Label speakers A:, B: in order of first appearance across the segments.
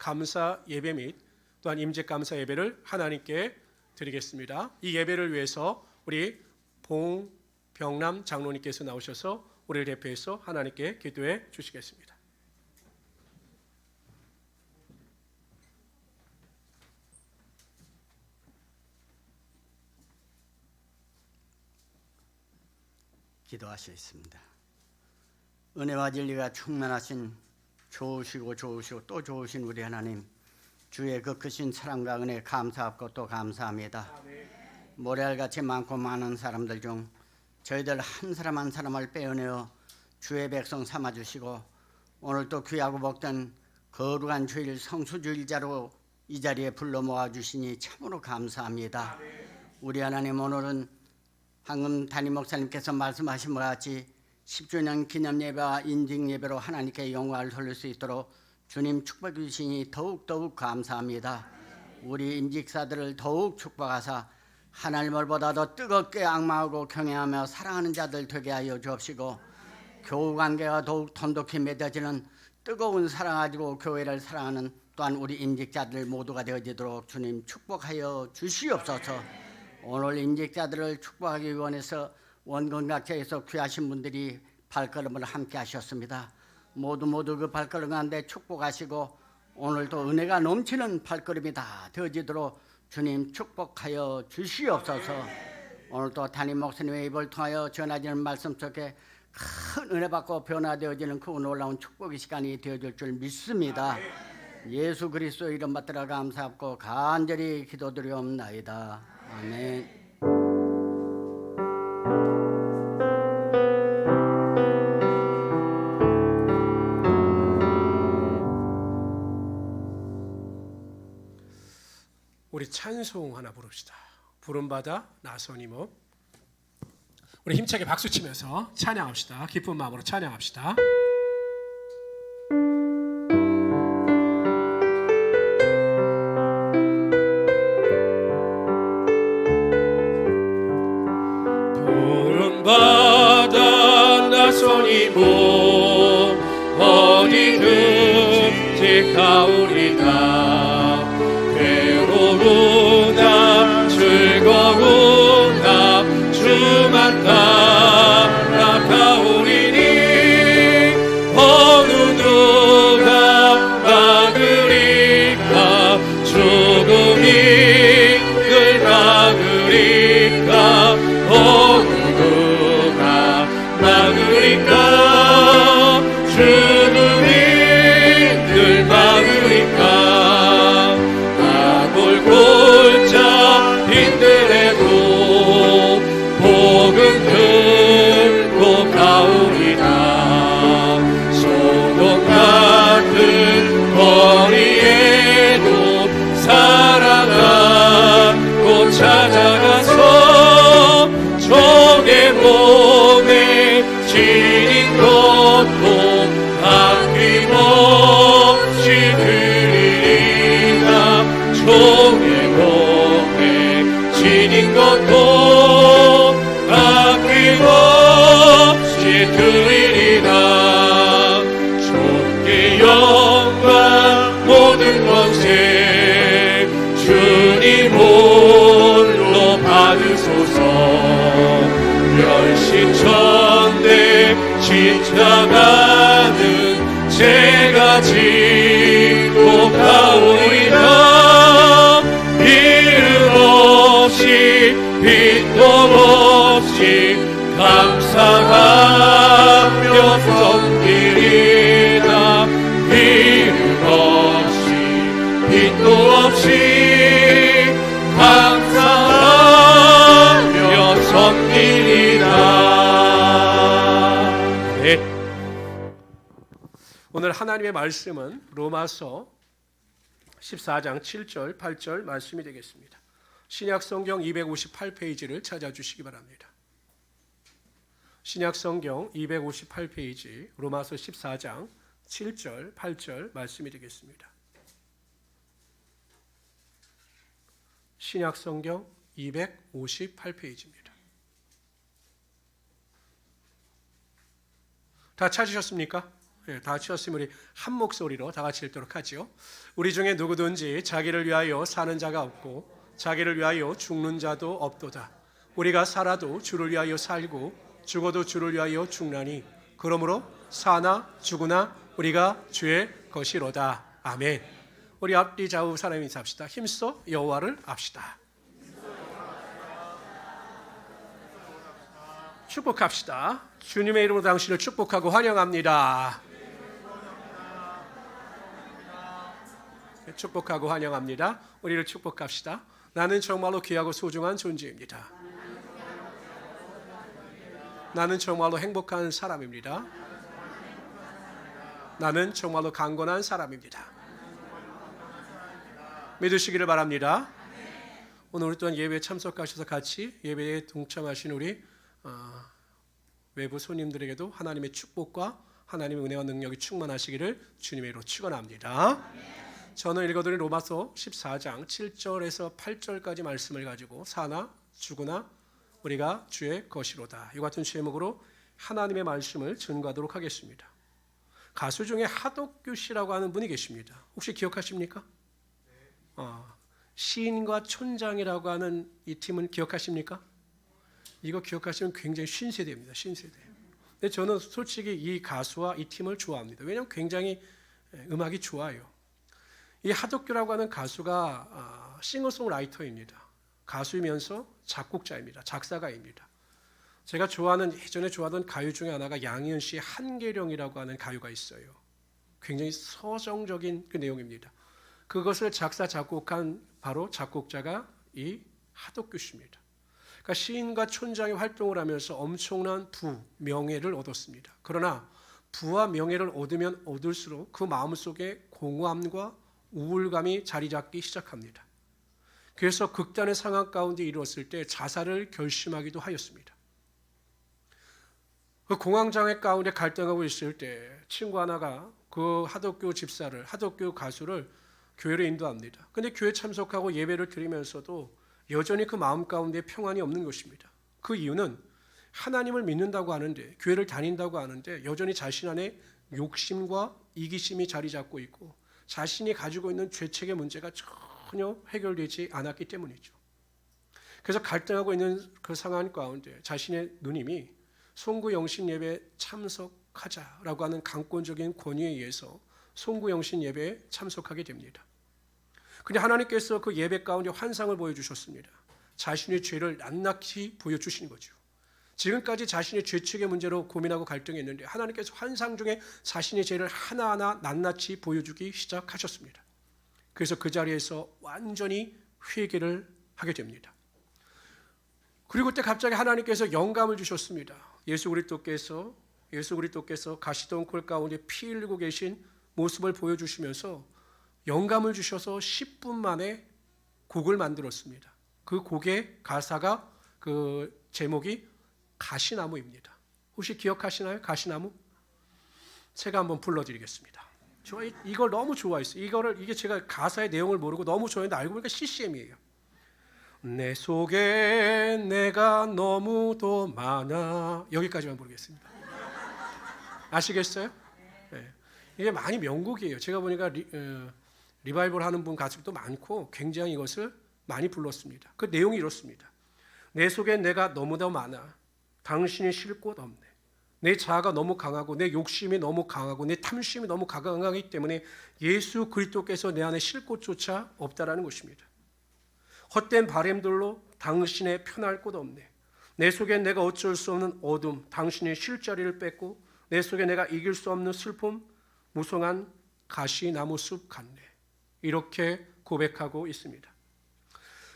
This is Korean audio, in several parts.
A: 감사 예배 및 또한 임직 감사 예배를 하나님께 드리겠습니다. 이 예배를 위해서 우리 봉병남 장로님께서 나오셔서 우리를 대표해서 하나님께 기도해 주시겠습니다.
B: 기도하시겠습니다. 은혜와 진리가 충만하신 좋으시고 또 좋으신 우리 하나님, 주의 그 크신 사랑과 은혜 감사하고 또 감사합니다. 모래알같이 많고 많은 사람들 중 저희들 한 사람 한 사람을 빼어내어 주의 백성 삼아주시고 오늘 또 귀하고 복된 거룩한 주일 성수주일자로 이 자리에 불러 모아주시니 참으로 감사합니다. 우리 하나님, 오늘은 방금 담임 목사님께서 말씀하신 것 같이 10주년 기념예배와 인증예배로 하나님께 영광을 돌릴 수 있도록 주님 축복해 주시니 더욱 감사합니다. 우리 임직사들을 더욱 축복하사 하나님을 더 뜨겁게 악마하고 경외하며 사랑하는 자들 되게 하여 주옵시고, 교우관계가 더욱 돈독히 맺어지는 뜨거운 사랑 가지고 교회를 사랑하는 또한 우리 임직자들 모두가 되어지도록 주님 축복하여 주시옵소서. 오늘 임직자들을 축복하기 원해서 원근 각지에서 귀하신 분들이 발걸음을 함께 하셨습니다. 모두 그 발걸음 가운데 축복하시고 오늘도 은혜가 넘치는 발걸음이 다 되어지도록 주님 축복하여 주시옵소서. 오늘도 담임 목사님의 입을 통하여 전하지는 말씀 속에 큰 은혜 받고 변화되어지는 그 놀라운 축복의 시간이 되어질 줄 믿습니다. 예수 그리스도 이름 받들어 감사하고 간절히 기도드리옵나이다. 아멘.
A: 우리 찬송 하나 부릅시다. 부름받아 나선이 뭐. 우리 힘차게 박수 치면서 찬양합시다. 기쁜 마음으로 찬양합시다. 부름받아 나선이 뭐 어디든지 가오리다. 괴로우나 즐거우나 주만 따라가오리니 어느 누가 막으리까. 죽음이 늘 막으리까. 어느 누가 막으리까. 죽음이 늘 막으리까. 골자 빈들에도 복음 듣고 가오리다. 소돔 같은 거리에도 살아가고 찾아가서 종의 몸에 지닌 것도 아낌없이 드리리다. 종의 몸에 지닌 것도 아낌없이 드리리다. 주께 영광 모든 것에 주님 홀로 받으소서. 멸시천대 십자가는 제가 지고 가오리다. 이름 없이 빛도 없이 감사하며 섬기리다. 이름 없이 빛도 없이 감사하며 섬기리다. 네. 오늘 하나님의 말씀은 로마서 14장 7절 8절 말씀이 되겠습니다. 신약성경 258페이지를 찾아주시기 바랍니다. 신약성경 258페이지 로마서 14장 7절 8절 말씀이 되겠습니다. 신약성경 258페이지입니다. 다 찾으셨습니까? 예, 다 같이 였으면 우리 한 목소리로 다 같이 읽도록 하죠. 우리 중에 누구든지 자기를 위하여 사는 자가 없고 자기를 위하여 죽는 자도 없도다. 우리가 살아도 주를 위하여 살고 죽어도 주를 위하여 죽나니 그러므로 사나 죽으나 우리가 주의 것이로다. 아멘. 우리 앞뒤 좌우 사람이 인사합시다. 힘써 여호와를 압시다. 축복합시다. 주님의 이름으로 당신을 축복하고 환영합니다. 축복하고 환영합니다. 우리를 축복합시다. 나는 정말로 귀하고 소중한 존재입니다. 나는 정말로 행복한 사람입니다. 나는 정말로 강건한 사람입니다. 믿으시기를 바랍니다. 오늘 우리 또한 예배에 참석하셔서 같이 예배에 동참하신 우리 외부 손님들에게도 하나님의 축복과 하나님의 은혜와 능력이 충만하시기를 주님의 이름으로 축원합니다. 저는 읽어드린 로마서 14장 7절에서 8절까지 말씀을 가지고 사나 죽으나 우리가 주의 것이로다. 이 같은 제목으로 하나님의 말씀을 전가하도록 하겠습니다. 가수 중에 하덕규 씨라고 하는 분이 계십니다. 혹시 기억하십니까? 시인과 촌장이라고 하는 이 팀은 기억하십니까? 이거 기억하시면 굉장히 신세대입니다. 신세대. 근데 저는 솔직히 이 가수와 이 팀을 좋아합니다. 왜냐하면 굉장히 음악이 좋아요. 이 하덕규라고 하는 가수가 싱어송라이터입니다. 가수이면서 작곡자입니다. 작사가입니다. 제가 예전에 좋아하던 가요 중에 하나가 양희은 씨의 한계령이라고 하는 가요가 있어요. 굉장히 서정적인 그 내용입니다. 그것을 작사 작곡한 바로 작곡자가 이 하덕규 씨입니다. 그러니까 시인과 촌장이 활동을 하면서 엄청난 명예를 얻었습니다. 그러나 부와 명예를 얻으면 얻을수록 그 마음속에 공허함과 우울감이 자리 잡기 시작합니다. 그래서 극단의 상황 가운데 이르렀을 때 자살을 결심하기도 하였습니다. 그 공황장애 가운데 갈등하고 있을 때 친구 하나가 그 하덕규 가수를 교회로 인도합니다. 그런데 교회 참석하고 예배를 드리면서도 여전히 그 마음 가운데 평안이 없는 것입니다. 그 이유는 하나님을 믿는다고 하는데 교회를 다닌다고 하는데 여전히 자신 안에 욕심과 이기심이 자리 잡고 있고 자신이 가지고 있는 죄책의 문제가 전혀 해결되지 않았기 때문이죠. 그래서 갈등하고 있는 그 상황 가운데 자신의 누님이 송구영신 예배에 참석하자라고 하는 강권적인 권위에 의해서 송구영신 예배에 참석하게 됩니다. 근데 하나님께서 그 예배 가운데 환상을 보여주셨습니다. 자신의 죄를 낱낱이 보여주신 거죠. 지금까지 자신의 죄책의 문제로 고민하고 갈등했는데 하나님께서 환상 중에 자신의 죄를 하나하나 낱낱이 보여주기 시작하셨습니다. 그래서 그 자리에서 완전히 회개를 하게 됩니다. 그리고 그때 갑자기 하나님께서 영감을 주셨습니다. 예수 그리스도께서 가시던 골 가운데 피 흘리고 계신 모습을 보여주시면서 영감을 주셔서 10분 만에 곡을 만들었습니다. 그 곡의 가사가 그 제목이 가시나무입니다. 혹시 기억하시나요? 가시나무? 제가 한번 불러드리겠습니다. 저 이걸 너무 좋아했어요. 이게 제가 가사의 내용을 모르고 너무 좋아했는데 알고 보니까 CCM이에요. 내 속에 내가 너무도 많아. 여기까지만 부르겠습니다. 아시겠어요? 네. 이게 많이 명곡이에요. 제가 보니까 리바이벌 하는 분 가수도 많고 굉장히 이것을 많이 불렀습니다. 그 내용이 이렇습니다. 내 속에 내가 너무도 많아. 당신이 쉴 곳 없네. 내 자아가 너무 강하고 내 욕심이 너무 강하고 내 탐심이 너무 강하기 때문에 예수 그리스도께서 내 안에 쉴 곳조차 없다라는 것입니다. 헛된 바램들로 당신의 편할 곳 없네. 내 속에 내가 어쩔 수 없는 어둠, 당신의 쉴 자리를 뺏고 내 속에 내가 이길 수 없는 슬픔, 무성한 가시나무 숲 같네. 이렇게 고백하고 있습니다.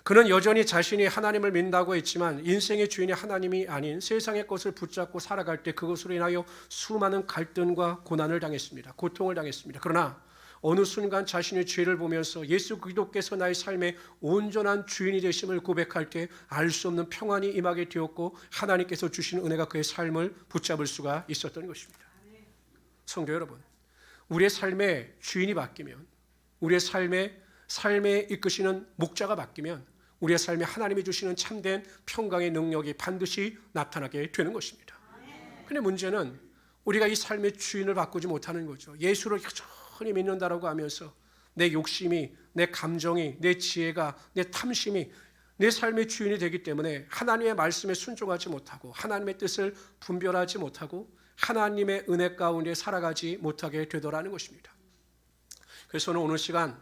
A: 그는 여전히 자신이 하나님을 믿는다고 했지만 인생의 주인이 하나님이 아닌 세상의 것을 붙잡고 살아갈 때 그것으로 인하여 수많은 갈등과 고난을 당했습니다. 고통을 당했습니다. 그러나 어느 순간 자신의 죄를 보면서 예수 그리스도께서 나의 삶의 온전한 주인이 되심을 고백할 때 알 수 없는 평안이 임하게 되었고 하나님께서 주신 은혜가 그의 삶을 붙잡을 수가 있었던 것입니다. 성도 여러분, 우리의 삶의 주인이 바뀌면, 우리의 삶에 이끄시는 목자가 바뀌면 우리의 삶에 하나님이 주시는 참된 평강의 능력이 반드시 나타나게 되는 것입니다. 그런데 문제는 우리가 이 삶의 주인을 바꾸지 못하는 거죠. 예수를 여전히 믿는다라고 하면서 내 욕심이, 내 감정이, 내 지혜가, 내 탐심이 내 삶의 주인이 되기 때문에 하나님의 말씀에 순종하지 못하고 하나님의 뜻을 분별하지 못하고 하나님의 은혜 가운데 살아가지 못하게 되더라는 것입니다. 그래서 저는 오늘 시간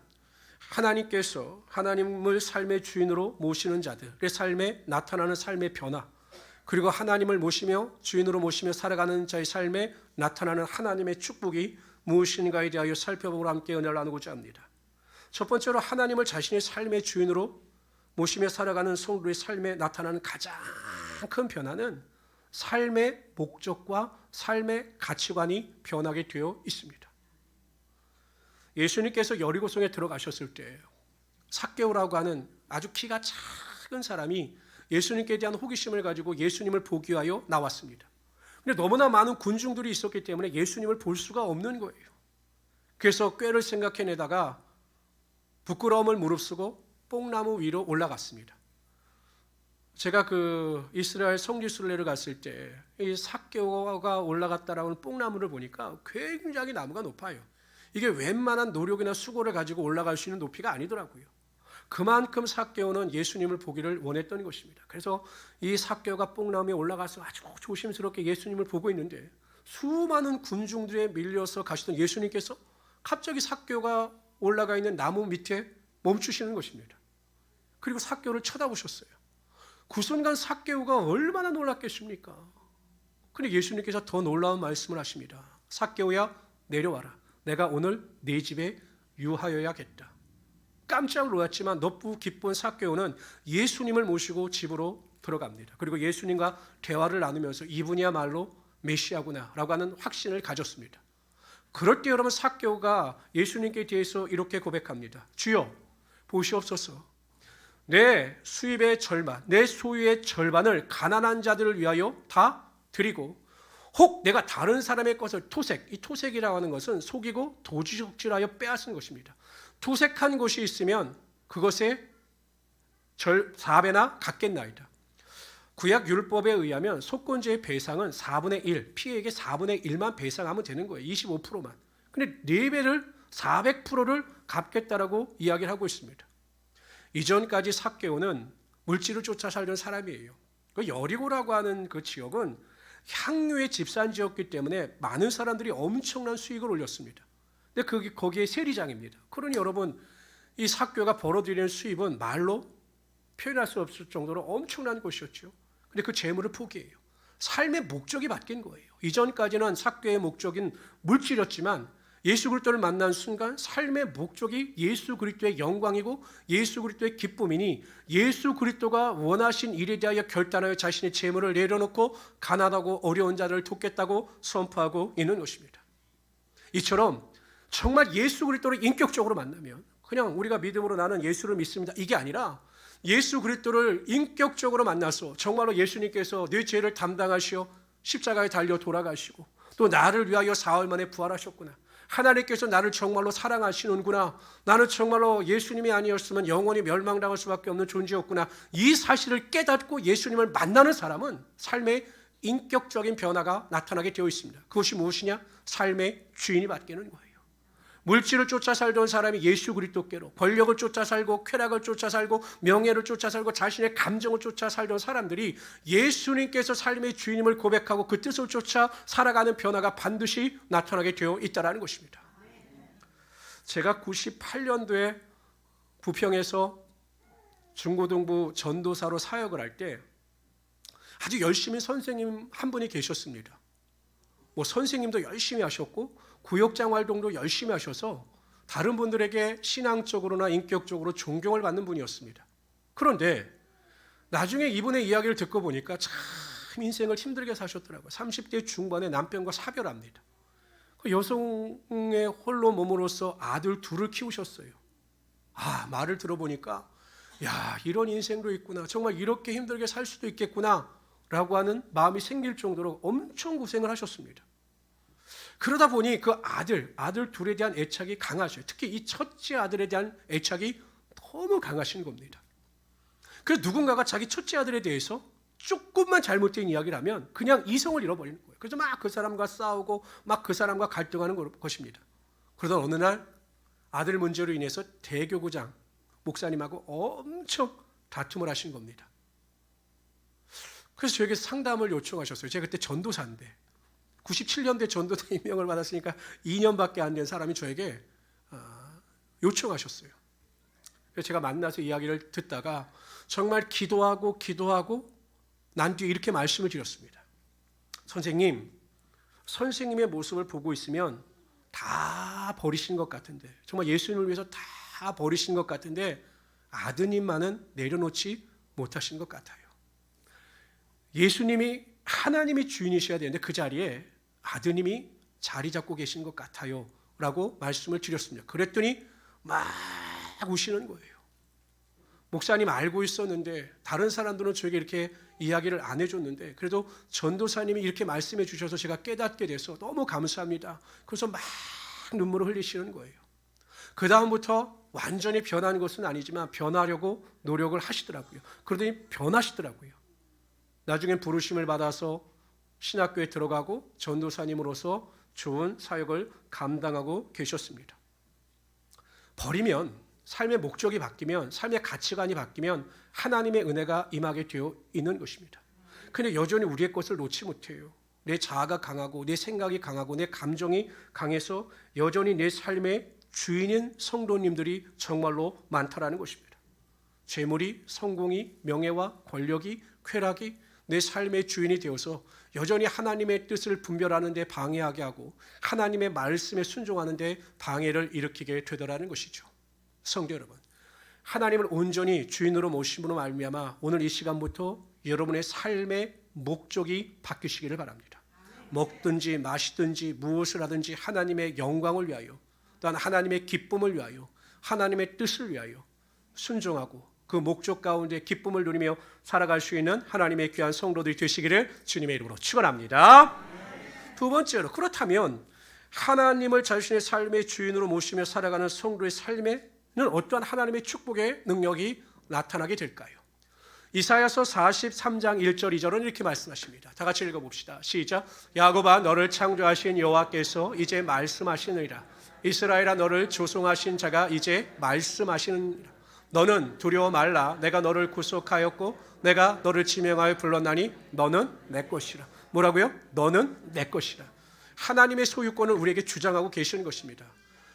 A: 하나님께서 하나님을 삶의 주인으로 모시는 자들의 삶에 나타나는 삶의 변화, 그리고 하나님을 모시며 주인으로 모시며 살아가는 자의 삶에 나타나는 하나님의 축복이 무엇인가에 대하여 살펴보고 함께 은혜를 나누고자 합니다. 첫 번째로 하나님을 자신의 삶의 주인으로 모시며 살아가는 성도의 삶에 나타나는 가장 큰 변화는 삶의 목적과 삶의 가치관이 변하게 되어 있습니다. 예수님께서 여리고성에 들어가셨을 때 삭개오라고 하는 아주 키가 작은 사람이 예수님께 대한 호기심을 가지고 예수님을 보기 위하여 나왔습니다. 그런데 너무나 많은 군중들이 있었기 때문에 예수님을 볼 수가 없는 거예요. 그래서 꾀를 생각해내다가 부끄러움을 무릅쓰고 뽕나무 위로 올라갔습니다. 제가 그 이스라엘 성지순례를 갔을 때 이 삭개오가 올라갔다라는 뽕나무를 보니까 굉장히 나무가 높아요. 이게 웬만한 노력이나 수고를 가지고 올라갈 수 있는 높이가 아니더라고요. 그만큼 삭개오는 예수님을 보기를 원했던 것입니다. 그래서 이 삭개오가 뽕나무에 올라가서 아주 조심스럽게 예수님을 보고 있는데 수많은 군중들에 밀려서 가시던 예수님께서 갑자기 삭개오가 올라가 있는 나무 밑에 멈추시는 것입니다. 그리고 삭개오를 쳐다보셨어요. 그 순간 삭개오가 얼마나 놀랐겠습니까? 근데 예수님께서 더 놀라운 말씀을 하십니다. 삭개오야, 내려와라. 내가 오늘 네 집에 유하여야겠다. 깜짝 놀랐지만 너무 기쁜 삭개오는 예수님을 모시고 집으로 들어갑니다. 그리고 예수님과 대화를 나누면서 이분이야말로 메시아구나라고 하는 확신을 가졌습니다. 그럴 때 여러분 삭개오가 예수님께 대해서 이렇게 고백합니다. 주여 보시옵소서. 내 수입의 절반, 내 소유의 절반을 가난한 자들을 위하여 다 드리고 혹 내가 다른 사람의 것을 토색, 이 토색이라고 하는 것은 속이고 도지적질하여 빼앗은 것입니다. 토색한 것이 있으면 그것의 4배나 갚겠나이다. 구약 율법에 의하면 속건죄의 배상은 4분의 1, 피해액의 4분의 1만 배상하면 되는 거예요. 25%만. 근데 4배를 400%를 갚겠다라고 이야기를 하고 있습니다. 이전까지 삭개오는 물질을 쫓아 살던 사람이에요. 그 여리고라고 하는 그 지역은 향유의 집산지였기 때문에 많은 사람들이 엄청난 수익을 올렸습니다. 근데 거기에 세리장입니다. 그러니 여러분 이 삭개오가 벌어들이는 수입은 말로 표현할 수 없을 정도로 엄청난 것이었죠. 근데 그 재물을 포기해요. 삶의 목적이 바뀐 거예요. 이전까지는 삭개오의 목적인 물질이었지만 예수 그리스도를 만난 순간 삶의 목적이 예수 그리스도의 영광이고 예수 그리스도의 기쁨이니 예수 그리스도가 원하신 일에 대하여 결단하여 자신의 재물을 내려놓고 가난하고 어려운 자를 돕겠다고 선포하고 있는 것입니다. 이처럼 정말 예수 그리스도를 인격적으로 만나면 그냥 우리가 믿음으로 나는 예수를 믿습니다. 이게 아니라 예수 그리스도를 인격적으로 만나서 정말로 예수님께서 내 죄를 담당하시어 십자가에 달려 돌아가시고 또 나를 위하여 사흘 만에 부활하셨구나. 하나님께서 나를 정말로 사랑하시는구나. 나는 정말로 예수님이 아니었으면 영원히 멸망당할 수밖에 없는 존재였구나. 이 사실을 깨닫고 예수님을 만나는 사람은 삶의 인격적인 변화가 나타나게 되어 있습니다. 그것이 무엇이냐? 삶의 주인이 바뀌는 거예요. 물질을 쫓아 살던 사람이 예수 그리스도께로, 권력을 쫓아 살고 쾌락을 쫓아 살고 명예를 쫓아 살고 자신의 감정을 쫓아 살던 사람들이 예수님께서 삶의 주인임을 고백하고 그 뜻을 쫓아 살아가는 변화가 반드시 나타나게 되어 있다는 것입니다. 제가 98년도에 부평에서 중고등부 전도사로 사역을 할 때 아주 열심히 선생님 한 분이 계셨습니다. 선생님도 열심히 하셨고 구역장 활동도 열심히 하셔서 다른 분들에게 신앙적으로나 인격적으로 존경을 받는 분이었습니다. 그런데 나중에 이분의 이야기를 듣고 보니까 참 인생을 힘들게 사셨더라고요. 30대 중반에 남편과 사별합니다. 여성의 홀로 몸으로서 아들 둘을 키우셨어요. 말을 들어보니까 이런 인생도 있구나. 정말 이렇게 힘들게 살 수도 있겠구나 라고 하는 마음이 생길 정도로 엄청 고생을 하셨습니다. 그러다 보니 그 아들 둘에 대한 애착이 강하셔요. 특히 이 첫째 아들에 대한 애착이 너무 강하신 겁니다. 그래서 누군가가 자기 첫째 아들에 대해서 조금만 잘못된 이야기를 하면 그냥 이성을 잃어버리는 거예요. 그래서 막 그 사람과 싸우고 막 그 사람과 갈등하는 것입니다. 그러던 어느 날 아들 문제로 인해서 대교구장 목사님하고 엄청 다툼을 하신 겁니다. 그래서 저에게 상담을 요청하셨어요. 제가 그때 전도사인데 97년도에 전도사 임명을 받았으니까 2년밖에 안 된 사람이 저에게 요청하셨어요. 그래서 제가 만나서 이야기를 듣다가 정말 기도하고 난 뒤에 이렇게 말씀을 드렸습니다. 선생님, 선생님의 모습을 보고 있으면 다 버리신 것 같은데, 정말 예수님을 위해서 다 버리신 것 같은데 아드님만은 내려놓지 못하신 것 같아요. 예수님이 하나님이 주인이셔야 되는데 그 자리에 아드님이 자리 잡고 계신 것 같아요 라고 말씀을 드렸습니다. 그랬더니 막 우시는 거예요. 목사님 알고 있었는데 다른 사람들은 저에게 이렇게 이야기를 안 해줬는데 그래도 전도사님이 이렇게 말씀해 주셔서 제가 깨닫게 돼서 너무 감사합니다. 그래서 막 눈물을 흘리시는 거예요. 그 다음부터 완전히 변한 것은 아니지만 변하려고 노력을 하시더라고요. 그러더니 변하시더라고요. 나중엔 부르심을 받아서 신학교에 들어가고 전도사님으로서 좋은 사역을 감당하고 계셨습니다. 버리면 삶의 목적이 바뀌면 삶의 가치관이 바뀌면 하나님의 은혜가 임하게 되어 있는 것입니다. 그런데 여전히 우리의 것을 놓지 못해요. 내 자아가 강하고 내 생각이 강하고 내 감정이 강해서 여전히 내 삶의 주인인 성도님들이 정말로 많다라는 것입니다. 재물이, 성공이, 명예와 권력이, 쾌락이 내 삶의 주인이 되어서 여전히 하나님의 뜻을 분별하는 데 방해하게 하고 하나님의 말씀에 순종하는 데 방해를 일으키게 되더라는 것이죠. 성도 여러분, 하나님을 온전히 주인으로 모심으로 말미암아 오늘 이 시간부터 여러분의 삶의 목적이 바뀌시기를 바랍니다. 먹든지 마시든지 무엇을 하든지 하나님의 영광을 위하여 또한 하나님의 기쁨을 위하여 하나님의 뜻을 위하여 순종하고 그 목적 가운데 기쁨을 누리며 살아갈 수 있는 하나님의 귀한 성도들이 되시기를 주님의 이름으로 축원합니다. 두 번째로, 그렇다면 하나님을 자신의 삶의 주인으로 모시며 살아가는 성도의 삶에는 어떠한 하나님의 축복의 능력이 나타나게 될까요? 이사야서 43장 1절 2절은 이렇게 말씀하십니다. 다 같이 읽어봅시다. 시작. 야곱아, 너를 창조하신 여호와께서 이제 말씀하시느니라. 이스라엘아, 너를 조성하신 자가 이제 말씀하시느니라. 너는 두려워 말라. 내가 너를 구속하였고 내가 너를 지명하여 불렀나니 너는 내 것이라. 뭐라고요? 너는 내 것이라. 하나님의 소유권을 우리에게 주장하고 계시는 것입니다.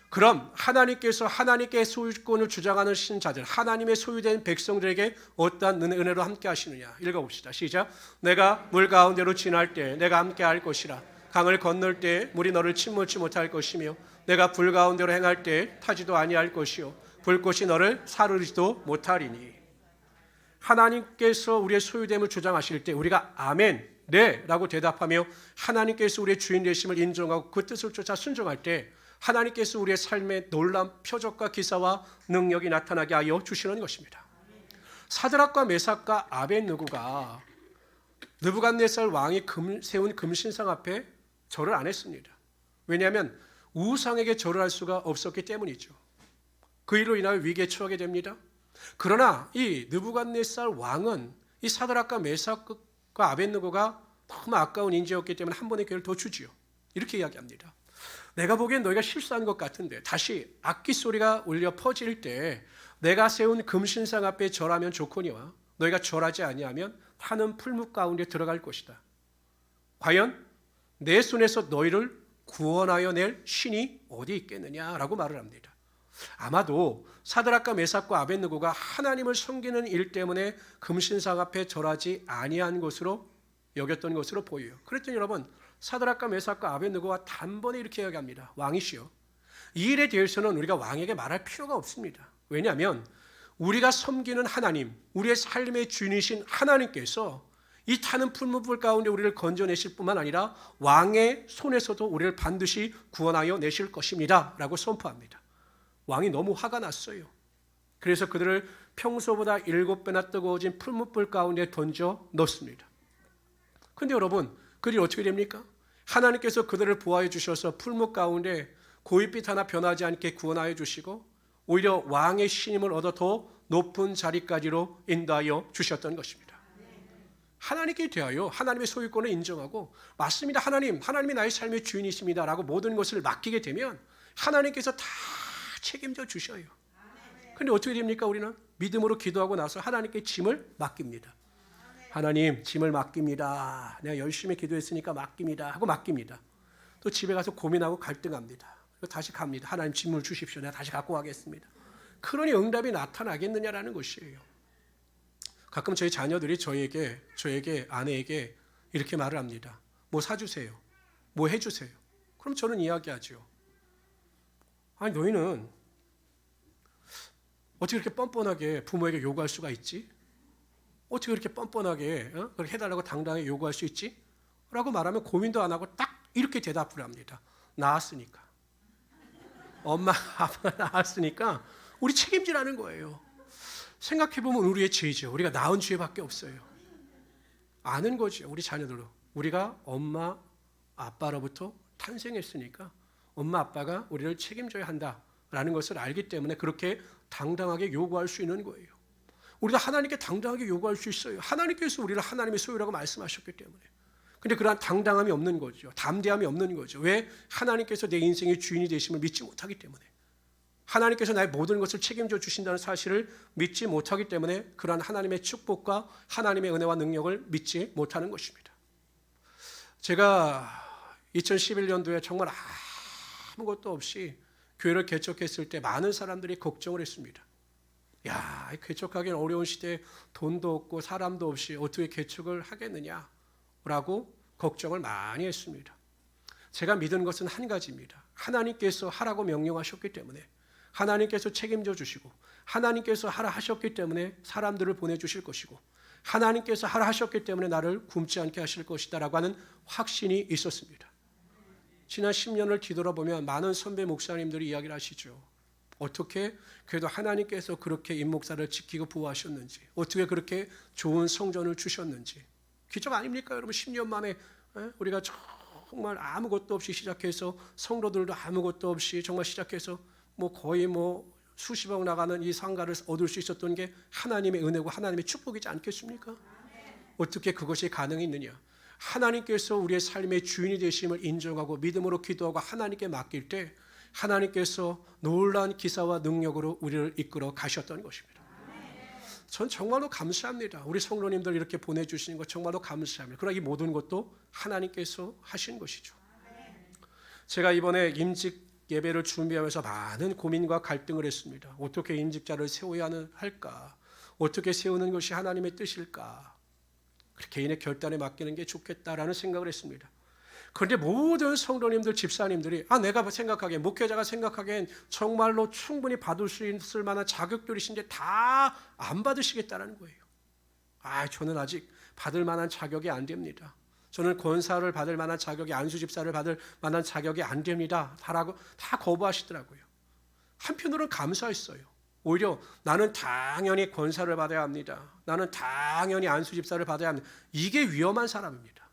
A: 그럼 하나님께서 하나님께 소유권을 주장하는 신자들, 하나님의 소유된 백성들에게 어떠한 은혜로 함께 하시느냐. 읽어봅시다. 시작. 내가 물 가운데로 지날 때 내가 함께 할 것이라. 강을 건널 때 물이 너를 침몰치 못할 것이며 내가 불 가운데로 행할 때 타지도 아니할 것이요 불꽃이 너를 사르지도 못하리니. 하나님께서 우리의 소유됨을 주장하실 때 우리가 아멘, 네 라고 대답하며 하나님께서 우리의 주인 되심을 인정하고 그 뜻을 쫓아 순종할 때 하나님께서 우리의 삶에 놀라운 표적과 기사와 능력이 나타나게 하여 주시는 것입니다. 사드락과 메삭과 아벳느고가 느부갓네살 왕이 세운 금신상 앞에 절을 안 했습니다. 왜냐하면 우상에게 절을 할 수가 없었기 때문이죠. 그 일로 인하여 위기에 처하게 됩니다. 그러나 이 느부갓네살 왕은 이 사드락과 메삭과 아벳느고가 너무 아까운 인재였기 때문에 한 번의 기회를 더 주지요. 이렇게 이야기합니다. 내가 보기엔 너희가 실수한 것 같은데 다시 악기 소리가 울려 퍼질 때 내가 세운 금신상 앞에 절하면 좋거니와 너희가 절하지 아니하면 타는 풀무 가운데 들어갈 것이다. 과연 내 손에서 너희를 구원하여 낼 신이 어디 있겠느냐라고 말을 합니다. 아마도 사드락과 메삭과 아벳느고가 하나님을 섬기는 일 때문에 금신상 앞에 절하지 아니한 것으로 여겼던 것으로 보여요. 그랬더니 여러분, 사드락과 메삭과 아벳느고가 단번에 이렇게 이야기합니다. 왕이시여, 이 일에 대해서는 우리가 왕에게 말할 필요가 없습니다. 왜냐하면 우리가 섬기는 하나님, 우리의 삶의 주인이신 하나님께서 이 타는 풀무불 가운데 우리를 건져내실 뿐만 아니라 왕의 손에서도 우리를 반드시 구원하여 내실 것입니다 라고 선포합니다. 왕이 너무 화가 났어요. 그래서 그들을 평소보다 7배나 뜨거워진 풀무불 가운데 던져 넣습니다. 그런데 여러분, 그들이 어떻게 됩니까? 하나님께서 그들을 보호해 주셔서 풀무 가운데 고깃빛 하나 변하지 않게 구원하여 주시고 오히려 왕의 신임을 얻어 더 높은 자리까지로 인도하여 주셨던 것입니다. 하나님께 대하여 하나님의 소유권을 인정하고 맞습니다. 하나님이 나의 삶의 주인이십니다라고 모든 것을 맡기게 되면 하나님께서 다 책임져 주셔요. 근데 어떻게 됩니까? 우리는 믿음으로 기도하고 나서 하나님께 짐을 맡깁니다. 하나님, 짐을 맡깁니다. 내가 열심히 기도했으니까 맡깁니다 하고 맡깁니다. 또 집에 가서 고민하고 갈등합니다. 다시 갑니다. 하나님, 짐을 주십시오. 내가 다시 갖고 가겠습니다. 그러니 응답이 나타나겠느냐라는 것이에요. 가끔 저희 자녀들이 저에게 아내에게 이렇게 말을 합니다. 뭐 사주세요. 뭐 해주세요. 그럼 저는 이야기하죠. 아니, 너희는 어떻게 이렇게 뻔뻔하게 부모에게 요구할 수가 있지? 어떻게 그렇게 뻔뻔하게 그렇게 해달라고 당당하게 요구할 수 있지? 라고 말하면 고민도 안 하고 딱 이렇게 대답을 합니다. 낳았으니까. 엄마, 아빠가 낳았으니까 우리 책임지라는 거예요. 생각해보면 우리의 죄죠. 우리가 낳은 죄밖에 없어요. 아는 거죠. 우리 자녀들로. 우리가 엄마, 아빠로부터 탄생했으니까 엄마, 아빠가 우리를 책임져야 한다라는 것을 알기 때문에 그렇게 당당하게 요구할 수 있는 거예요. 우리가 하나님께 당당하게 요구할 수 있어요. 하나님께서 우리를 하나님의 소유라고 말씀하셨기 때문에. 근데 그러한 당당함이 없는 거죠. 담대함이 없는 거죠. 왜? 하나님께서 내 인생의 주인이 되심을 믿지 못하기 때문에. 하나님께서 나의 모든 것을 책임져 주신다는 사실을 믿지 못하기 때문에 그러한 하나님의 축복과 하나님의 은혜와 능력을 믿지 못하는 것입니다. 제가 2011년도에 정말 아무것도 없이 교회를 개척했을 때 많은 사람들이 걱정을 했습니다. 야, 개척하기는 어려운 시대에 돈도 없고 사람도 없이 어떻게 개척을 하겠느냐라고 걱정을 많이 했습니다. 제가 믿은 것은 한 가지입니다. 하나님께서 하라고 명령하셨기 때문에 하나님께서 책임져 주시고 하나님께서 하라 하셨기 때문에 사람들을 보내주실 것이고 하나님께서 하라 하셨기 때문에 나를 굶지 않게 하실 것이다라고 하는 확신이 있었습니다. 지난 10년을 뒤돌아보면 많은 선배 목사님들이 이야기를 하시죠. 어떻게 그래도 하나님께서 그렇게 임목사를 지키고 보호하셨는지, 어떻게 그렇게 좋은 성전을 주셨는지. 기적 아닙니까? 여러분 10년 만에 우리가 정말 아무것도 없이 시작해서 성도들도 아무것도 없이 정말 시작해서 거의 수십억 나가는 이 상가를 얻을 수 있었던 게 하나님의 은혜고 하나님의 축복이지 않겠습니까? 어떻게 그것이 가능했느냐? 하나님께서 우리의 삶의 주인이 되심을 인정하고 믿음으로 기도하고 하나님께 맡길 때 하나님께서 놀라운 기사와 능력으로 우리를 이끌어 가셨던 것입니다. 전 정말로 감사합니다. 우리 성도님들 이렇게 보내주시는 것 정말로 감사합니다. 그러나 이 모든 것도 하나님께서 하신 것이죠. 제가 이번에 임직 예배를 준비하면서 많은 고민과 갈등을 했습니다. 어떻게 임직자를 세워야 할까? 어떻게 세우는 것이 하나님의 뜻일까? 개인의 결단에 맡기는 게 좋겠다라는 생각을 했습니다. 그런데 모든 성도님들, 집사님들이 내가 생각하기엔, 목회자가 생각하기엔 정말로 충분히 받을 수 있을 만한 자격들이신데 다 안 받으시겠다는 거예요. 저는 아직 받을 만한 자격이 안 됩니다. 저는 권사를 받을 만한 자격이, 안수집사를 받을 만한 자격이 안 됩니다. 다 거부하시더라고요. 한편으로는 감사했어요. 오히려 나는 당연히 권사를 받아야 합니다. 나는 당연히 안수집사를 받아야 합니다. 이게 위험한 사람입니다.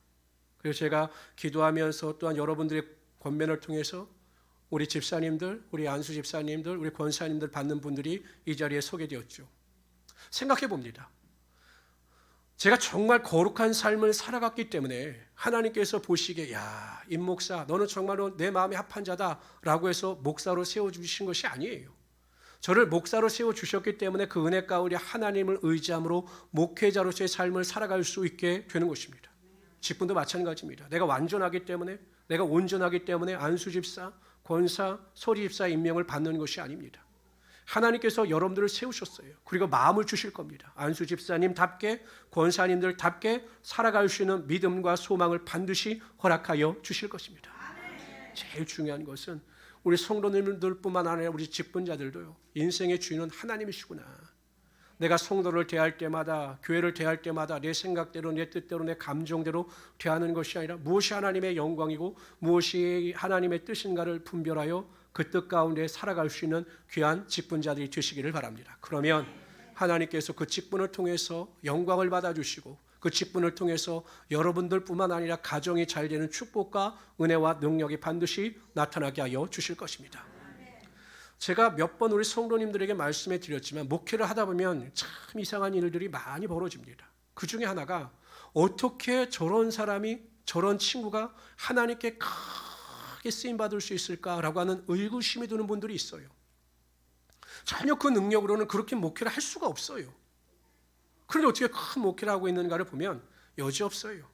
A: 그래서 제가 기도하면서 또한 여러분들의 권면을 통해서 우리 집사님들, 우리 안수집사님들, 우리 권사님들 받는 분들이 이 자리에 서게 되었죠. 생각해 봅니다. 제가 정말 거룩한 삶을 살아갔기 때문에 하나님께서 보시기에 임 목사 너는 정말로 내 마음에 합한 자다라고 해서 목사로 세워주신 것이 아니에요. 저를 목사로 세워주셨기 때문에 그 은혜 가운데 하나님을 의지함으로 목회자로서의 삶을 살아갈 수 있게 되는 것입니다. 직분도 마찬가지입니다. 내가 완전하기 때문에, 내가 온전하기 때문에 안수집사, 권사, 소리집사 임명을 받는 것이 아닙니다. 하나님께서 여러분들을 세우셨어요. 그리고 마음을 주실 겁니다. 안수집사님답게, 권사님들답게 살아갈 수 있는 믿음과 소망을 반드시 허락하여 주실 것입니다. 제일 중요한 것은 우리 성도님들뿐만 아니라 우리 직분자들도요. 인생의 주인은 하나님이시구나. 내가 성도를 대할 때마다, 교회를 대할 때마다 내 생각대로, 내 뜻대로, 내 감정대로 대하는 것이 아니라 무엇이 하나님의 영광이고 무엇이 하나님의 뜻인가를 분별하여 그 뜻 가운데 살아갈 수 있는 귀한 직분자들이 되시기를 바랍니다. 그러면 하나님께서 그 직분을 통해서 영광을 받아주시고 그 직분을 통해서 여러분들뿐만 아니라 가정이 잘 되는 축복과 은혜와 능력이 반드시 나타나게 하여 주실 것입니다. 제가 몇 번 우리 성도님들에게 말씀해 드렸지만 목회를 하다 보면 참 이상한 일들이 많이 벌어집니다. 그 중에 하나가 어떻게 저런 사람이, 저런 친구가 하나님께 크게 쓰임 받을 수 있을까라고 하는 의구심이 드는 분들이 있어요. 전혀 그 능력으로는 그렇게 목회를 할 수가 없어요. 그런데 어떻게 큰 목회를 하고 있는가를 보면 여지없어요.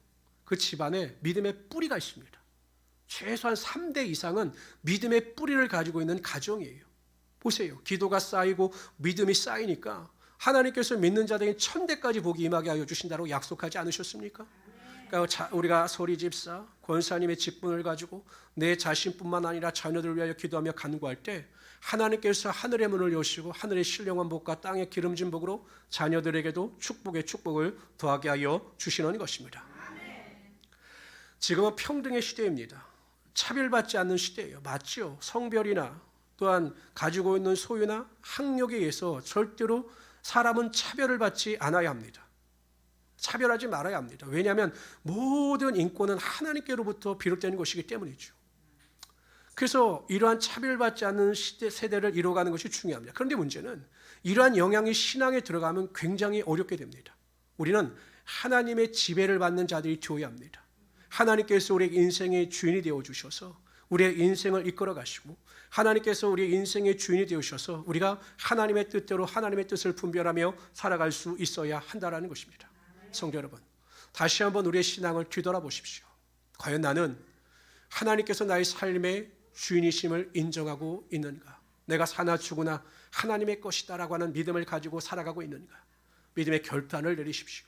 A: 그 집안에 믿음의 뿌리가 있습니다. 최소한 3대 이상은 믿음의 뿌리를 가지고 있는 가정이에요. 보세요. 기도가 쌓이고 믿음이 쌓이니까 하나님께서 믿는 자들에게 1000대까지 복이 임하게 하여 주신다고 약속하지 않으셨습니까? 그러니까 우리가 소리 집사, 권사님의 직분을 가지고 내 자신뿐만 아니라 자녀들을 위하여 기도하며 간구할 때 하나님께서 하늘의 문을 여시고 하늘의 신령한 복과 땅의 기름진 복으로 자녀들에게도 축복의 축복을 더하게 하여 주시는 것입니다. 지금은 평등의 시대입니다. 차별받지 않는 시대예요. 맞죠? 성별이나 또한 가지고 있는 소유나 학력에 의해서 절대로 사람은 차별을 받지 않아야 합니다. 차별하지 말아야 합니다. 왜냐하면 모든 인권은 하나님께로부터 비롯되는 것이기 때문이죠. 그래서 이러한 차별받지 않는 세대를 이뤄가는 것이 중요합니다. 그런데 문제는 이러한 영향이 신앙에 들어가면 굉장히 어렵게 됩니다. 우리는 하나님의 지배를 받는 자들이 되어야 합니다. 하나님께서 우리의 인생의 주인이 되어주셔서 우리의 인생을 이끌어 가시고 하나님께서 우리의 인생의 주인이 되어주셔서 우리가 하나님의 뜻대로 하나님의 뜻을 분별하며 살아갈 수 있어야 한다는 것입니다. 성도 여러분, 다시 한번 우리의 신앙을 뒤돌아보십시오. 과연 나는 하나님께서 나의 삶의 주인이심을 인정하고 있는가? 내가 사나 죽으나 하나님의 것이다라고 하는 믿음을 가지고 살아가고 있는가? 믿음의 결단을 내리십시오.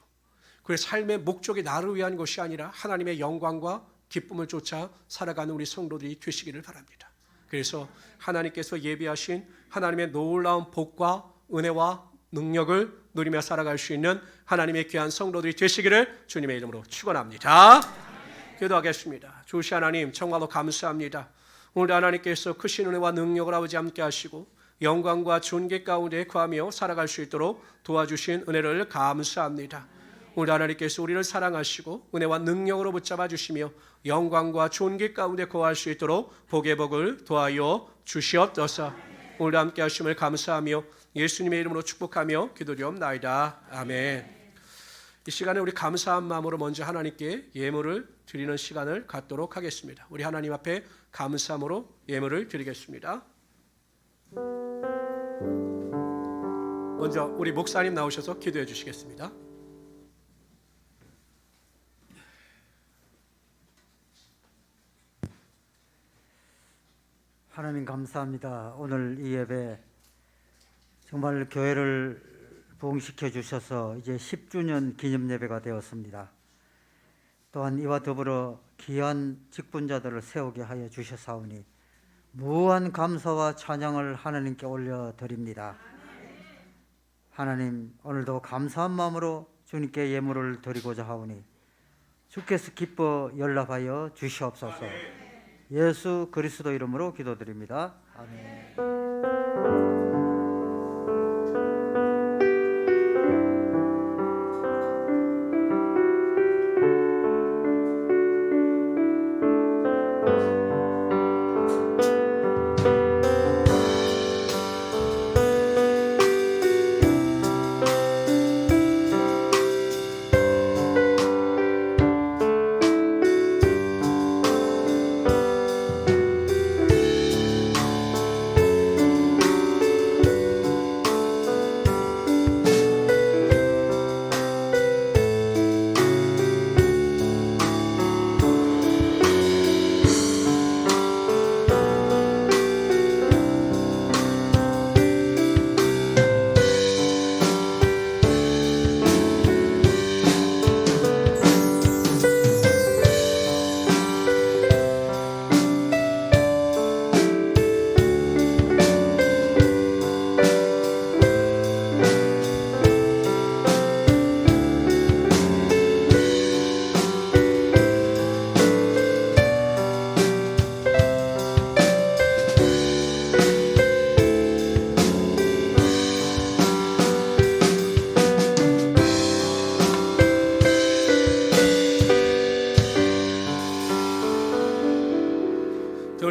A: 그의 삶의 목적이 나를 위한 것이 아니라 하나님의 영광과 기쁨을 쫓아 살아가는 우리 성도들이 되시기를 바랍니다. 그래서 하나님께서 예비하신 하나님의 놀라운 복과 은혜와 능력을 누리며 살아갈 수 있는 하나님의 귀한 성도들이 되시기를 주님의 이름으로 축원합니다. 기도하겠습니다. 주시 하나님, 정말로 감사합니다. 오늘 하나님께서 크신 은혜와 능력을 아버지 함께 하시고 영광과 존귀 가운데 거하며 살아갈 수 있도록 도와주신 은혜를 감사합니다. 오늘 하나님께서 우리를 사랑하시고 은혜와 능력으로 붙잡아 주시며 영광과 존귀 가운데 거할 수 있도록 복의 복을 도하여 주시옵소서. 오늘 함께 하심을 감사하며 예수님의 이름으로 축복하며 기도드리옵나이다. 아멘. 이 시간에 우리 감사한 마음으로 먼저 하나님께 예물을 드리는 시간을 갖도록 하겠습니다. 우리 하나님 앞에 감사함으로 예물을 드리겠습니다. 먼저 우리 목사님 나오셔서 기도해 주시겠습니다.
C: 하나님 감사합니다. 오늘 이 예배 정말 교회를 부흥시켜 주셔서 이제 10주년 기념 예배가 되었습니다. 또한 이와 더불어 귀한 직분자들을 세우게 하여 주셨사오니 무한 감사와 찬양을 하나님께 올려드립니다. 하나님, 오늘도 감사한 마음으로 주님께 예물을 드리고자 하오니 주께서 기뻐 연락하여 주시옵소서. 예수 그리스도 이름으로 기도드립니다. 아멘.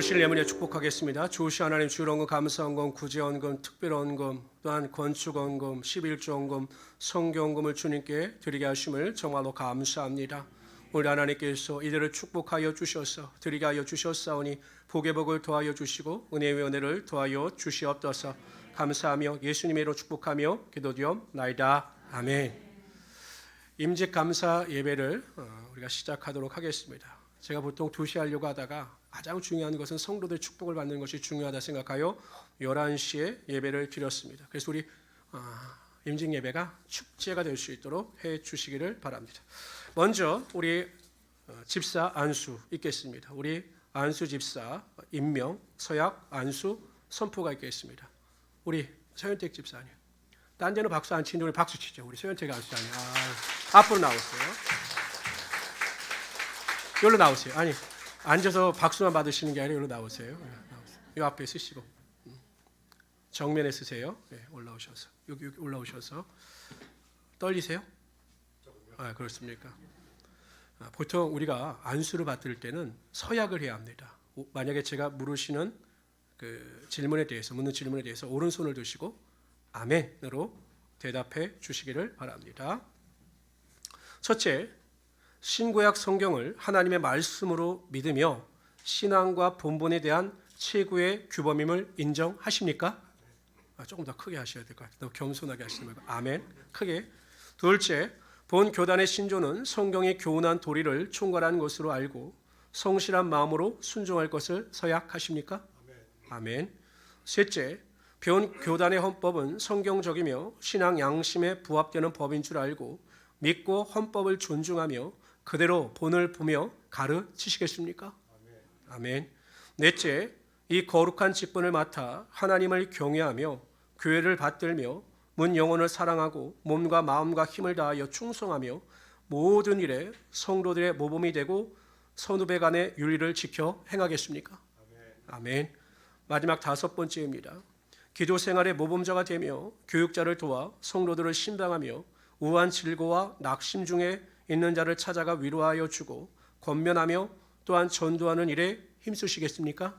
A: 주실 예물에 축복하겠습니다. 주시 하나님 주일원금, 감사원금, 구제원금, 특별원금, 또한 건축원금, 11조원금, 성경원금을 주님께 드리게 하심을 정말로 감사합니다. 우리 하나님께서 이들을 축복하여 주셔서 드리게 하여 주셨사오니 복의 복을 더하여 주시고 은혜의 은혜를 더하여 주시옵소서. 감사하며 예수님의 이름으로 축복하며 기도드리옵나이다. 아멘. 임직 감사 예배를 우리가 시작하도록 하겠습니다. 제가 보통 2시 하려고 하다가 가장 중요한 것은 성도들의 축복을 받는 것이 중요하다 생각하여 11시에 예배를 드렸습니다. 그래서 우리 임직 예배가 축제가 될 수 있도록 해 주시기를 바랍니다. 먼저 우리 집사 안수 있겠습니다. 우리 안수 집사 임명, 서약, 안수, 선포가 있겠습니다. 우리 서현택 집사님. 딴 데는 박수 안 치는데 우리 박수 치죠. 우리 서현택 안수장님. 앞으로 나오세요. 여기로 나오세요. 아니, 앉아서 박수만 받으시는 게 아니라 여기로 나오세요. 이 앞에 쓰시고 정면에 쓰세요. 네, 올라오셔서 여기 올라오셔서. 떨리세요? 그렇습니까? 보통 우리가 안수를 받을 때는 서약을 해야 합니다. 만약에 제가 물으시는 그 질문에 대해서 묻는 질문에 대해서 오른손을 드시고 아멘으로 대답해 주시기를 바랍니다. 첫째, 신구약 성경을 하나님의 말씀으로 믿으며 신앙과 본본에 대한 최고의 규범임을 인정하십니까? 조금 더 크게 하셔야 될 것 같아요. 더 겸손하게 하시는 말고 아멘. 크게. 둘째, 본 교단의 신조는 성경이 교훈한 도리를 총괄한 것으로 알고 성실한 마음으로 순종할 것을 서약하십니까? 아멘. 셋째, 본 교단의 헌법은 성경적이며 신앙 양심에 부합되는 법인 줄 알고 믿고 헌법을 존중하며 그대로 본을 보며 가르치시겠습니까? 아멘. 넷째, 이 거룩한 직분을 맡아 하나님을 경외하며 교회를 받들며 문 영혼을 사랑하고 몸과 마음과 힘을 다하여 충성하며 모든 일에 성도들의 모범이 되고 선후배 간의 윤리를 지켜 행하겠습니까? 아멘. 마지막 5번째입니다. 기도 생활의 모범자가 되며 교육자를 도와 성도들을 신방하며 우한 질고와 낙심 중에 있는 자를 찾아가 위로하여 주고 권면하며 또한 전도하는 일에 힘쓰시겠습니까?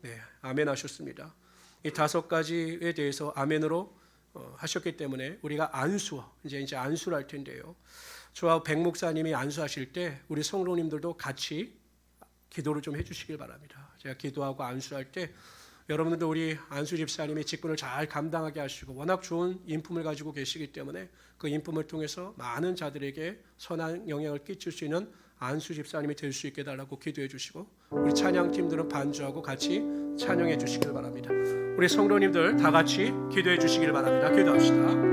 A: 네, 아멘 하셨습니다. 이 5가지에 대해서 아멘으로 하셨기 때문에 우리가 안수, 이제 안수를 할 텐데요. 저와 백 목사님이 안수하실 때 우리 성도님들도 같이 기도를 좀 해주시길 바랍니다. 제가 기도하고 안수할 때 여러분들도 우리 안수 집사님이 직분을 잘 감당하게 하시고 워낙 좋은 인품을 가지고 계시기 때문에 그 인품을 통해서 많은 자들에게 선한 영향을 끼칠 수 있는 안수 집사님이 될 수 있게 달라고 기도해 주시고 우리 찬양팀들은 반주하고 같이 찬양해 주시길 바랍니다. 우리 성도님들 다 같이 기도해 주시길 바랍니다. 기도합시다.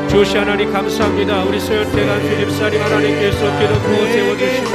A: 주시 하나님 감사합니다. 우리 소연택 안수 집사님 하나님께서 기도코 세워주시고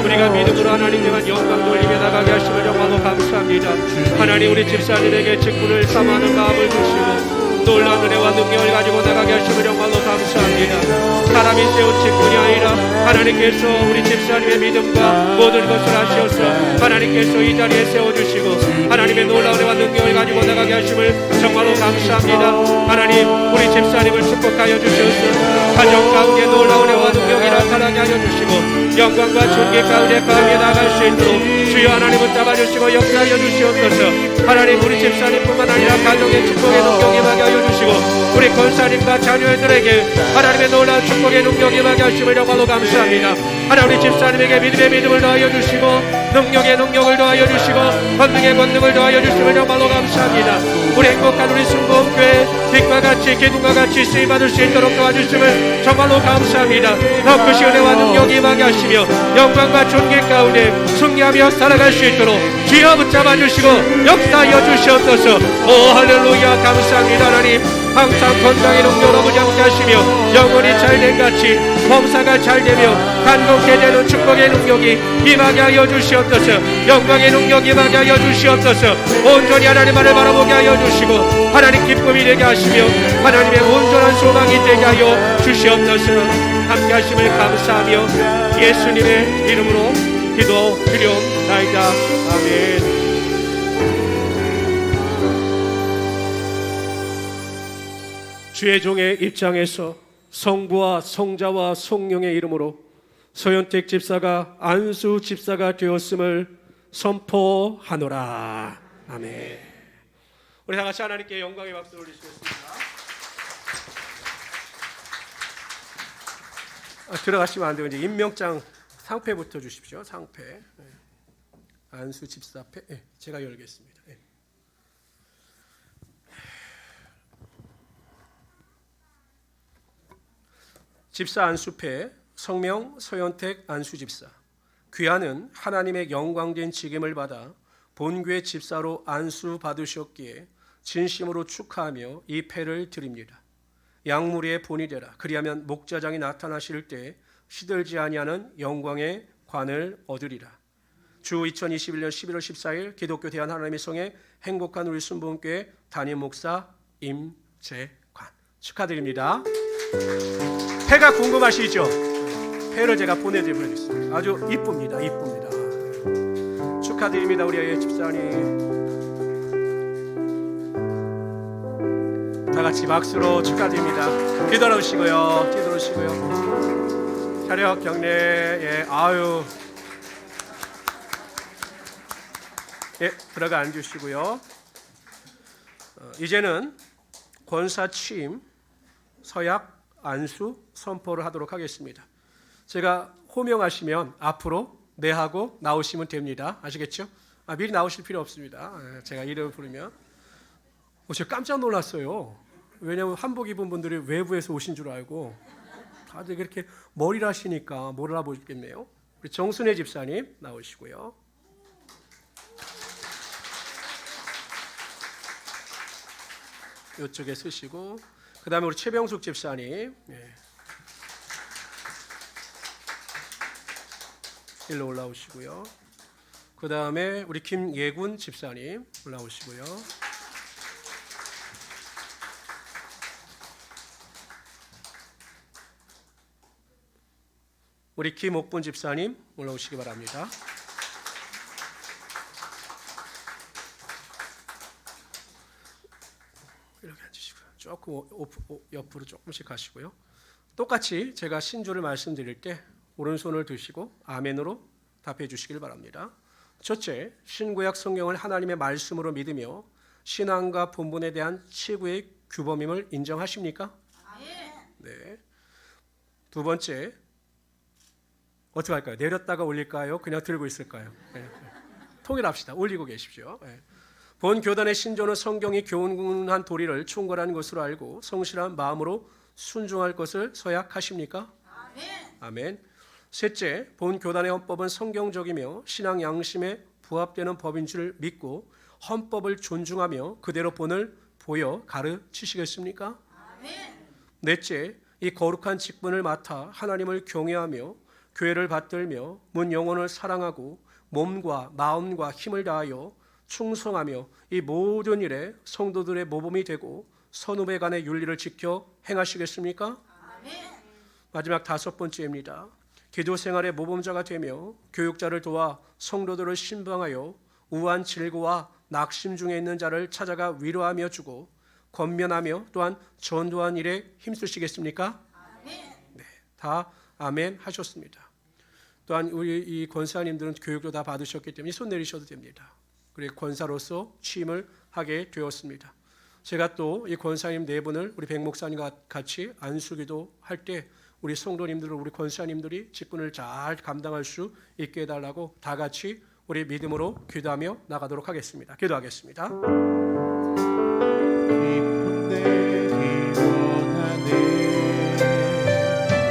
A: 우리가 믿음으로 하나님 대한 영광 돌리며 나가게 하심을 정말로 감사합니다. 하나님 우리 집사님에게 직분을 삼하는 마음을 주시고 놀라운 은혜와 능력을 가지고 나가게 하심을 정말로 감사합니다. 사람이 세운 직분이 아니라 하나님께서 우리 집사님의 믿음과 모든 것을 하시어서 하나님께서 이 자리에 세워주시고 하나님의 놀라운 은혜와 능력을 가지고 나가게 하심을 정말로 감사합니다. 하나님 우리 집사님을 축복하여 주셔서 가정 가운데 놀라운 은혜와 능력이 나타나게 하여 주시고 영광과 존귀 가운데 가운데 나갈 수 있도록 주여 하나님을 잡아주시고 역사하여 주시옵소서. 하나님 우리 집사님뿐만 아니라 가정의 축복의 능력이 임하게 하여 주시고 우리 권사님과 자녀들에게 하나님의 놀라운 축복의 능력이 임하게 하심을 정말로 감사합니다. 하나님 우리 집사님에게 믿음의 믿음을 더하여 주시고 능력의 능력을 더하여 주시고 권능의 권능을 더하여 주심을 정말로 감사합니다. 우리 행복한 우리 순복교회 빛과 같이 기둥과 같이 쓰임받을 수 있도록 도와주심을 정말로 감사합니다. 더 크신 은혜와 능력이 임하게 하시며 영광과 존귀 가운데 승리하며 살아갈 수 있도록 주여 붙잡아 주시고 역사하여 주시옵소서. 오 할렐루야 감사합니다. 하나님 항상 건강의 능력으로 아버지 함께하시며 영혼이 잘된 같이 범사가 잘되며 간곡게 되는 축복의 능력이 임하게 하여 주시옵소서. 영광의 능력이 임하게 하여 주시옵소서. 온전히 하나님만을 바라보게 하여 주시고 하나님 기쁨이 되게 하시며 하나님의 온전한 소망이 되게 하여 주시옵소서. 함께하심을 감사하며 예수님의 이름으로 기도드리옵나이다. 아멘. 주의 종의 입장에서 성부와 성자와 성령의 이름으로 서현택 집사가 안수 집사가 되었음을 선포하노라. 아멘. 우리 다 같이 하나님께 영광의 박수 올리시겠습니다. 들어가시면 안 되고 이제 임명장 상패부터 주십시오. 상패. 네. 안수 집사패. 네, 제가 열겠습니다. 네. 집사 안수패 성명 서현택 안수집사. 귀하는 하나님의 영광된 직임을 받아 본교의 집사로 안수 받으셨기에 진심으로 축하하며 이 패를 드립니다. 양무리의 본이 되라. 그리하면 목자장이 나타나실 때 시들지 아니하는 영광의 관을 얻으리라. 주 2021년 11월 14일 기독교 대한 하나님의 성에 행복한 우리 순복음교회 담임 목사 임재관 축하드립니다. 패가 궁금하시죠? 패를 제가 보내드리겠습니다. 아주 이쁩니다. 이쁩니다. 축하드립니다. 우리 집사님. 다 같이 박수로 축하드립니다. 뒤돌아오시고요. 뒤돌아오시고요. 차렷 경례. 예, 아유. 예, 들어가 앉으시고요. 이제는 권사 취임, 서약, 안수 선포를 하도록 하겠습니다. 제가 호명하시면 앞으로 네 하고 나오시면 됩니다. 아시겠죠? 미리 나오실 필요 없습니다. 제가 이름을 부르면. 제가 깜짝 놀랐어요. 왜냐하면 한복 입은 분들이 외부에서 오신 줄 알고 다들 그렇게 머리를 하시니까 못 알아보겠네요. 우리 정순혜 집사님 나오시고요. 이쪽에 쓰시고 그 다음에 우리 최병숙 집사님. 예. 일로 올라오시고요. 그 다음에 우리 김예군 집사님 올라오시고요. 우리 김옥분 집사님 올라오시기 바랍니다. 이렇게 앉으시고요. 조금 옆으로 조금씩 가시고요. 똑같이 제가 신조를 말씀드릴 때 오른손을 드시고 아멘으로 답해 주시길 바랍니다. 첫째, 신구약 성경을 하나님의 말씀으로 믿으며 신앙과 본분에 대한 최고의 규범임을 인정하십니까? 네. 두 번째, 어떻게 할까요? 내렸다가 올릴까요? 그냥 들고 있을까요? 네. 통일합시다. 올리고 계십시오. 네. 본 교단의 신조는 성경이 교훈한 도리를 충고한 것으로 알고 성실한 마음으로 순종할 것을 서약하십니까? 아멘. 아멘. 셋째, 본 교단의 헌법은 성경적이며 신앙 양심에 부합되는 법인 줄 믿고 헌법을 존중하며 그대로 본을 보여 가르치시겠습니까? 아멘. 넷째, 이 거룩한 직분을 맡아 하나님을 경외하며 교회를 받들며 문 영혼을 사랑하고 몸과 마음과 힘을 다하여 충성하며 이 모든 일에 성도들의 모범이 되고 선후배 간의 윤리를 지켜 행하시겠습니까? 아멘. 마지막 다섯 번째입니다. 기도 생활의 모범자가 되며 교육자를 도와 성도들을 신방하여 우한 질고와 낙심 중에 있는 자를 찾아가 위로하며 주고 권면하며 또한 전도한 일에 힘쓰시겠습니까? 아멘. 네, 다 아멘 하셨습니다. 또한 우리 이 권사님들은 교육도 다 받으셨기 때문에 손 내리셔도 됩니다. 그리고 권사로서 취임을 하게 되었습니다. 제가 또 이 권사님 네 분을 우리 백 목사님과 같이 안수기도 할 때 우리 성도님들, 우리 권사님들이 직분을 잘 감당할 수 있게 해달라고 다 같이 우리 믿음으로 기도하며 나가도록 하겠습니다. 기도하겠습니다.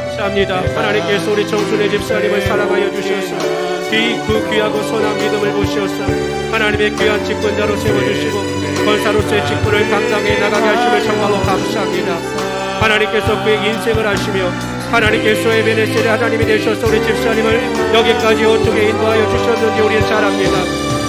A: 감사합니다. 하나님께서 우리 정순의 집사님을 사랑하여 주셔서 그 귀하고 선한 믿음을 보셔서 하나님의 귀한 직분자로 세워주시고 권사로서의 직분을 감당해 나가게 하심을 정말로 감사합니다. 하나님께서 그의 인생을 하시며 하나님께서 에베네셀의 하나님이 되셔서 우리 집사님을 여기까지 어떻게 인도하여 주셨는지 우리는 잘 압니다.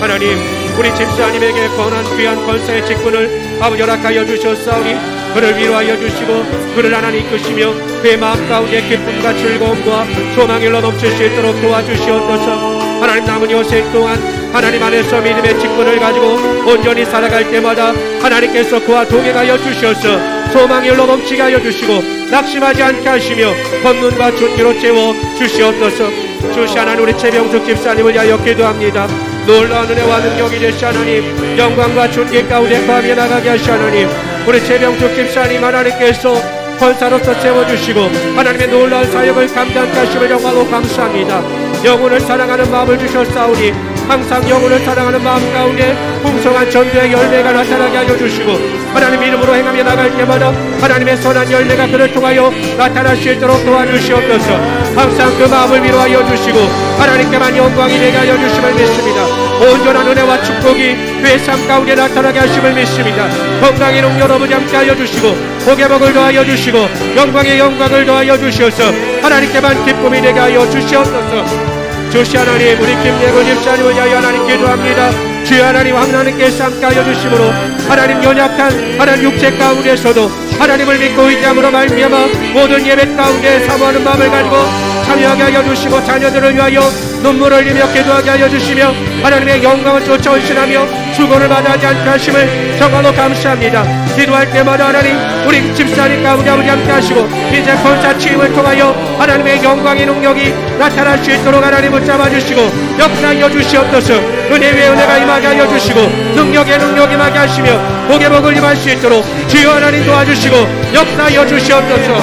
A: 하나님, 우리 집사님에게 권한 귀한 권사의 직분을 아버지 허락하여 주셨사오니 그를 위로하여 주시고 그를 하나님 이끄시며 그의 마음 가운데 기쁨과 즐거움과 소망이 넘칠 수 있도록 도와주시옵소서. 하나님, 남은 여생 동안 하나님 안에서 믿음의 직분을 가지고 온전히 살아갈 때마다 하나님께서 그와 동행하여 주셔서 소망이 넘치게 하여 주시고 낙심하지 않게 하시며 권능과 존귀로 채워 주시옵소서. 주시 하나님, 우리 최병숙 집사님을 위하여 기도합니다. 놀라운 은혜와 능력이 되시 하나님, 영광과 존귀 가운데 거하며 나가게 하시 하나님, 우리 최병숙 집사님 하나님께서 권사로서 세워주시고 하나님의 놀라운 사역을 감당케 하심을 정말로 감사합니다. 영혼을 사랑하는 마음을 주셨사오니 항상 영혼을 사랑하는 마음 가운데 풍성한 전도의 열매가 나타나게 하여 주시고 하나님 이름으로 행하며 나갈 때마다 하나님의 선한 열매가 그를 통하여 나타날 수 있도록 도와주시옵소서. 항상 그 마음을 위로하여 주시고 하나님께만 영광이 되게 하여 주심을 믿습니다. 온전한 은혜와 축복이 그의 삶 가운데 나타나게 하심을 믿습니다. 건강의 능력 아버지 함께 하여 주시고 복의 복을 더하여 주시고 영광의 영광을 더하여 주시어서 하나님께만 기쁨이 되게 하여 주시옵소서. 주시 하나님, 우리 김예건 집사님을 위하여 하나님 기도합니다. 주여 하나님, 하나님께서 함께 하여 주심으로 하나님 연약한 하나님 육체 가운데서도 하나님을 믿고 의지함으로 말미암아 모든 예배 가운데 사모하는 마음을 가지고 참여하게 하여 주시고 자녀들을 위하여 눈물을 흘리며 기도하게 하여 주시며 하나님의 영광을 쫓아 헌신하며 수고를 받아하지 않게 하심을 정말로 감사합니다. 기도할 때마다 하나님, 우리 집사님 가운데 아버지 함께 하시고 이제 권사 취임을 통하여 하나님의 영광의 능력이 나타날 수 있도록 하나님 붙잡아 주시고 역사하여 주시옵소서. 은혜 위에 은혜가 임하게 하여 주시고 능력에 능력이 임하게 하시며 복에 복을 임할 수 있도록 주여 하나님 도와주시고 역사하여 주시옵소서.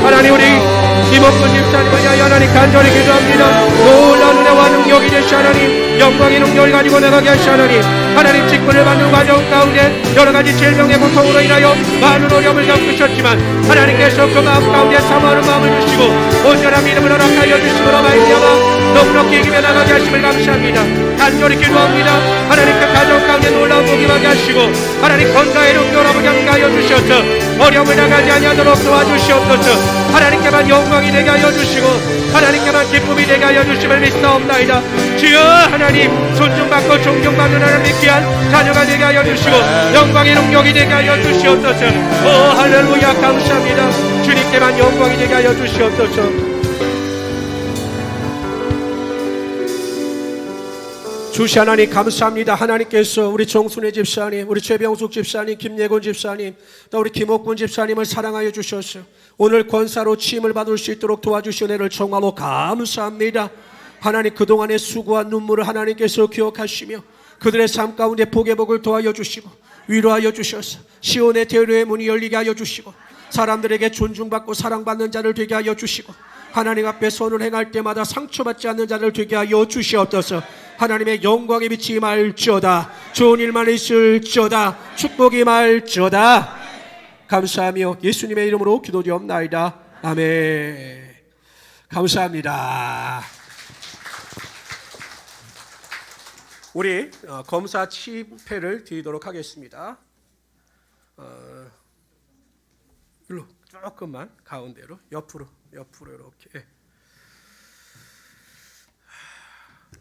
A: 하나님, 우리 이목군 집사님을 위하여 하나님 간절히 기도합니다. 놀라운 은혜와 능력이 되시 하나님, 영광의 능력을 가지고 나가게 하시 하나님, 하나님 직분을 받는 과정 가운데 여러가지 질병의 고통으로 인하여 많은 어려움을 겪으셨지만 하나님께서 그 마음 가운데 사모하는 마음을 주시고 온전한 믿음을 허락하여 주심으로 말미암아 넉넉히 이기며 나가게 하심을 감사합니다. 간절히 기도합니다. 하나님, 그 가정 가운데 놀라운 복이 임하게 하시고 하나님 건강의 능력을 아버지 함께 하여 주셔서 어려움을 당하지 아니하도록 도와주시옵소서. 하나님께만 영광이 되게 하여 주시고 하나님께만 기쁨이 되게 하여 주심을 믿사옵나이다. 주여 하나님, 존중받고 존경받는 하나님의 귀한 자녀가 되게 하여 주시고 영광의 능력이 되게 하여 주시옵소서. 오 할렐루야, 감사합니다. 주님께만 영광이 되게 하여 주시옵소서. 주시 하나님 감사합니다. 하나님께서 우리 정순애 집사님, 우리 최병숙 집사님, 김예곤 집사님, 또 우리 김옥군 집사님을 사랑하여 주셔서 오늘 권사로 취임을 받을 수 있도록 도와주신 은혜를 정말로 감사합니다. 하나님, 그동안의 수고와 눈물을 하나님께서 기억하시며 그들의 삶 가운데 복의 복을 도와여 주시고 위로하여 주셔서 시온의 대로의 문이 열리게 하여 주시고 사람들에게 존중받고 사랑받는 자를 되게 하여 주시고 하나님 앞에 선을 행할 때마다 상처받지 않는 자를 되게 하여 주시옵소서. 하나님의 영광의 빛이 임할지어다. 좋은 일만 있을지어다. 축복이 임할지어다. 감사하며 예수님의 이름으로 기도드리옵나이다. 아멘. 감사합니다. 우리 검사 취임패를 드리도록 하겠습니다. 일로 조금만 가운데로 옆으로 이렇게.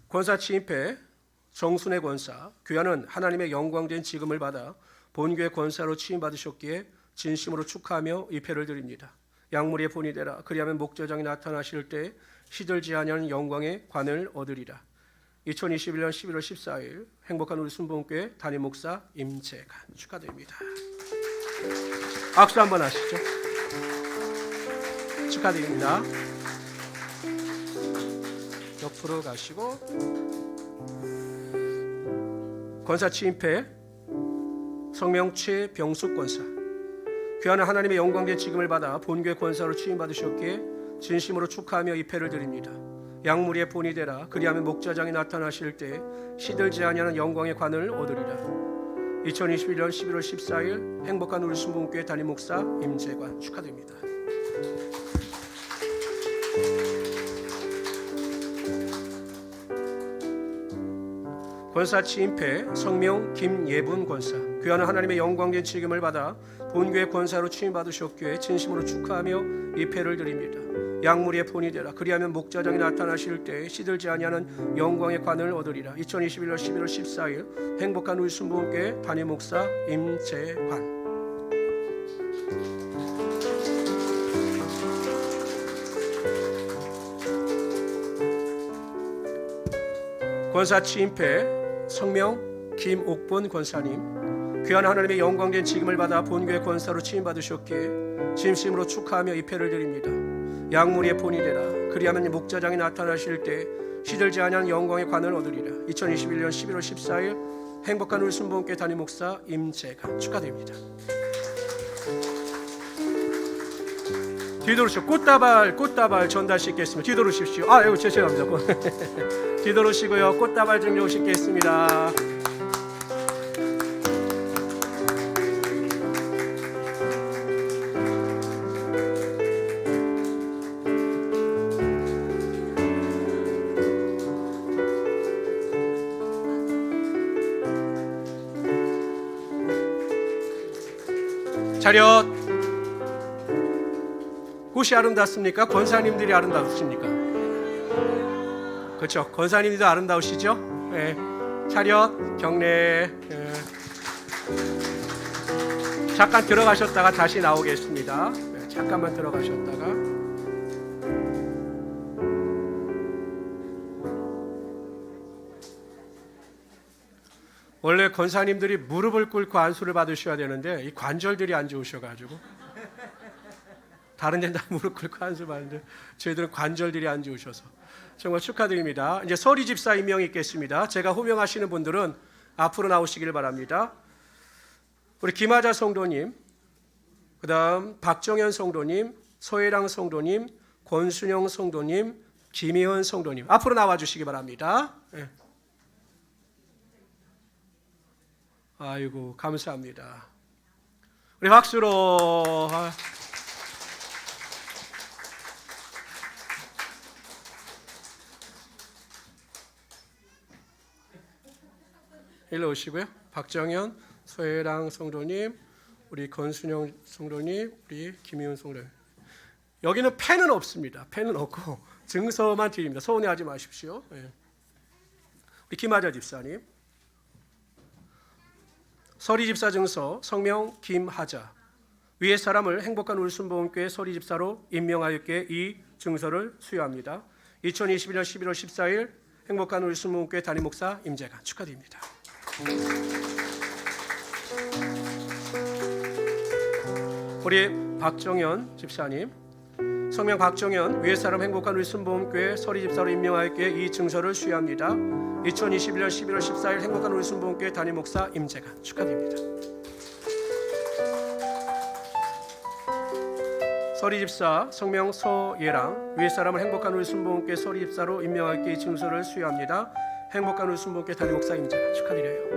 A: 권사 취임패 정순애 권사, 귀하는 하나님의 영광된 지금을 받아 본교회 권사로 취임받으셨기에 진심으로 축하하며 이 패를 드립니다. 약물의 본이 되라. 그리하면 목자장이 나타나실 때 시들지 아니하는 영광의 관을 얻으리라. 2021년 11월 14일 행복한 우리 순복음교회 담임 목사 임재관 축하드립니다. 악수 한번 하시죠. 축하드립니다. 옆으로 가시고 권사 취임패 성명 최병숙 권사, 귀한 하나님의 영광된 지금을 받아 본교회 권사로 취임받으셨기에 진심으로 축하하며 이 패를 드립니다. 약물의 본이 되라. 그리하면 목자장이 나타나실 때 시들지 아니하는 영광의 관을 얻으리라. 2021년 11월 14일 행복한 우리 순복음교회 담임 목사 임재관 축하드립니다. 권사 취임패 성명 김예분 권사, 귀한 하나님의 영광된 직임을 받아 본교의 권사로 취임받으셨기에 진심으로 축하하며 이 패를 드립니다. 약물의 본이 되라. 그리하면 목자장이 나타나실 때 시들지 아니하는 영광의 관을 얻으리라. 2021년 11월 14일 행복한 우리 순복음교회 담임 목사 임재관. 권사 취임패 성명 김옥본 권사님, 귀한 하나님의 영광된 직임을 받아 본교의 권사로 취임받으셨기에 진심으로 축하하며 이 패를 드립니다. 약물의 본이 되라. 그리하면 목자장이 나타나실 때 시들지 아니한 영광의 관을 얻으리라. 2021년 11월 14일 행복한 우리 순복음교회 담임 목사 임재관 축하드립니다. 뒤돌으시오. 꽃다발 전달시키겠습니다. 뒤돌으십시오. 이거 죄송합니다. 뒤돌으시고요. 꽃다발 좀 오시겠습니다. 차렷. 꽃이 아름답습니까? 권사님들이 아름다우십니까? 그렇죠. 권사님들도 아름다우시죠? 네. 차렷 경례. 네. 잠깐 들어가셨다가 다시 나오겠습니다. 네. 잠깐만 들어가셨다가. 원래 권사님들이 무릎을 꿇고 안수를 받으셔야 되는데 이 관절들이 안 좋으셔가지고 다른 데는 다 무릎 꿇고 안수 받는데 저희들은 관절들이 안 좋으셔서 정말 축하드립니다. 이제 서리 집사 임명이 있겠습니다. 제가 호명하시는 분들은 앞으로 나오시길 바랍니다. 우리 김하자 성도님, 그다음 박정현 성도님, 서혜랑 성도님, 권순영 성도님, 김희은 성도님 앞으로 나와주시기 바랍니다. 네. 아이고 감사합니다. 우리 박수로. 일로 오시고요. 박정현, 서혜랑 성도님, 우리 권순영 성도님, 우리 김희은 성도님. 여기는 펜은 없습니다. 펜은 없고 증서만 드립니다. 서운해하지 마십시오. 네. 우리 김하자 집사님. 서리 집사 증서 성명 김하자. 위의 사람을 행복한 울순복음교회 서리 집사로 임명하였기에 이 증서를 수여합니다. 2021년 11월 14일 행복한 울순복음교회 담임 목사 임재관 축하드립니다. 우리 박정현 집사님, 성명 박정현, 위의 사람 행복한 울순복음교회 서리 집사로 임명하였기에 이 증서를 수여합니다. 2021년 11월 14일 행복한 울순복음교회 담임 목사 임재관 축하드립니다. 서리 집사 성명 서예랑, 위의 사람을 행복한 울순복음교회 서리 집사로 임명하였기에 이 증서를 수여합니다. 행복한 울순복음교회 담임 목사 임재관 축하드려요.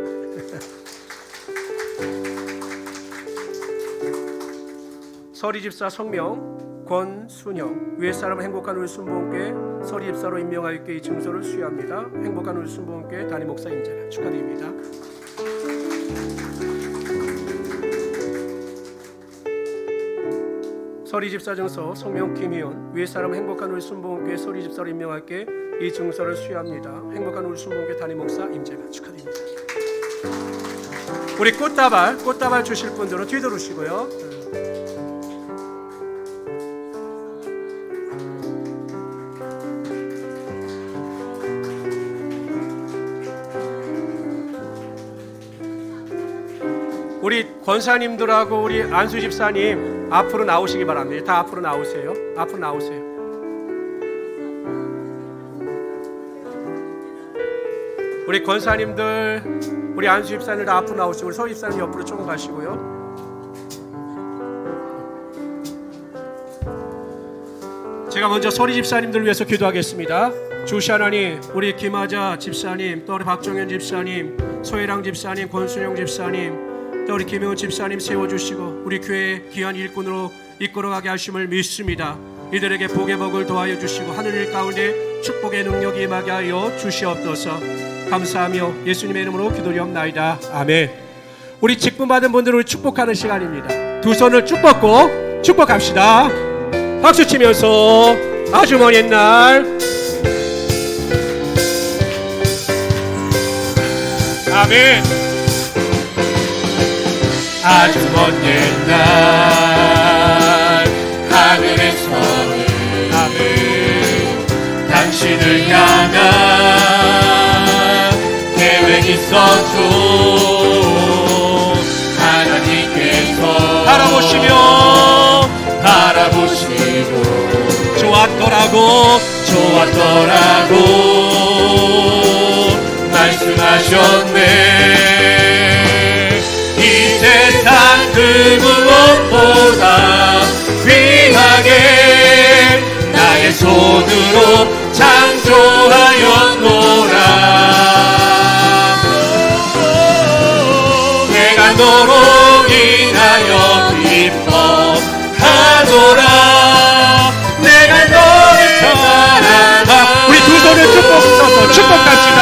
A: 서리 집사 성명 권순영, 위의 사람은 행복한 울순복음교회 서리 집사로 임명하였기에 이 증서를 수여합니다. 행복한 울순복음교회 담임 목사 임재관 축하드립니다. 서리 집사 증서 성명 김희은, 위의 사람은 행복한 울순복음교회 서리 집사로 임명하였기에 이 증서를 수여합니다. 행복한 울순복음교회 담임 목사 임재관 축하드립니다. 우리 꽃다발 주실 분들은 뒤돌으시고요. 우리 권사님들하고 우리 안수 집사님 앞으로 나오시기 바랍니다. 다 앞으로 나오세요. 앞으로 나오세요. 우리 권사님들, 우리 안수 집사님들 다 앞으로 나오시고 우리 서 집사님 옆으로 조금 가시고요. 제가 먼저 서리 집사님들 위해서 기도하겠습니다. 주시 하나님, 우리 김하자 집사님, 또 우리 박정현 집사님, 소혜랑 집사님, 권순영 집사님, 또 우리 김혜원 집사님 세워주시고 우리 교회 귀한 일꾼으로 이끌어가게 하심을 믿습니다. 이들에게 복의 복을 더하여 주시고 하늘 일 가운데 축복의 능력이 임하게 하여 주시옵소서. 감사하며 예수님의 이름으로 기도리옵나이다. 아멘. 우리 직분 받은 분들을 우리 축복하는 시간입니다. 두 손을 쭉 뻗고 축복합시다. 박수 치면서 아주 먼 옛날 아멘. 아주 먼 옛날 하늘에서는 아멘 당신을 향한 계획 있었죠. 하나님께서 바라보시고 좋았더라고 말씀하셨네. 이 세상 그 무엇보다 귀하게 나의 손으로 창조하였노라. 내가 너로 인하여 기뻐하노라. 내가 너를 사랑하. 우리 두 손을 축복해서 축복합시다.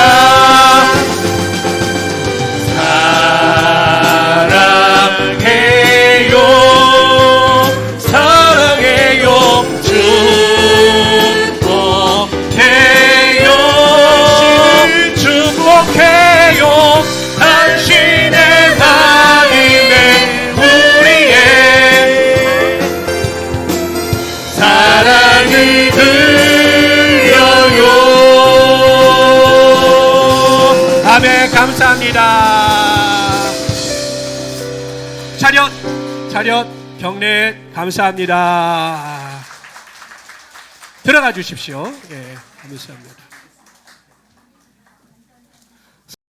A: 감사합니다. 차렷 경례 감사합니다. 들어가 주십시오. 예, 감사합니다.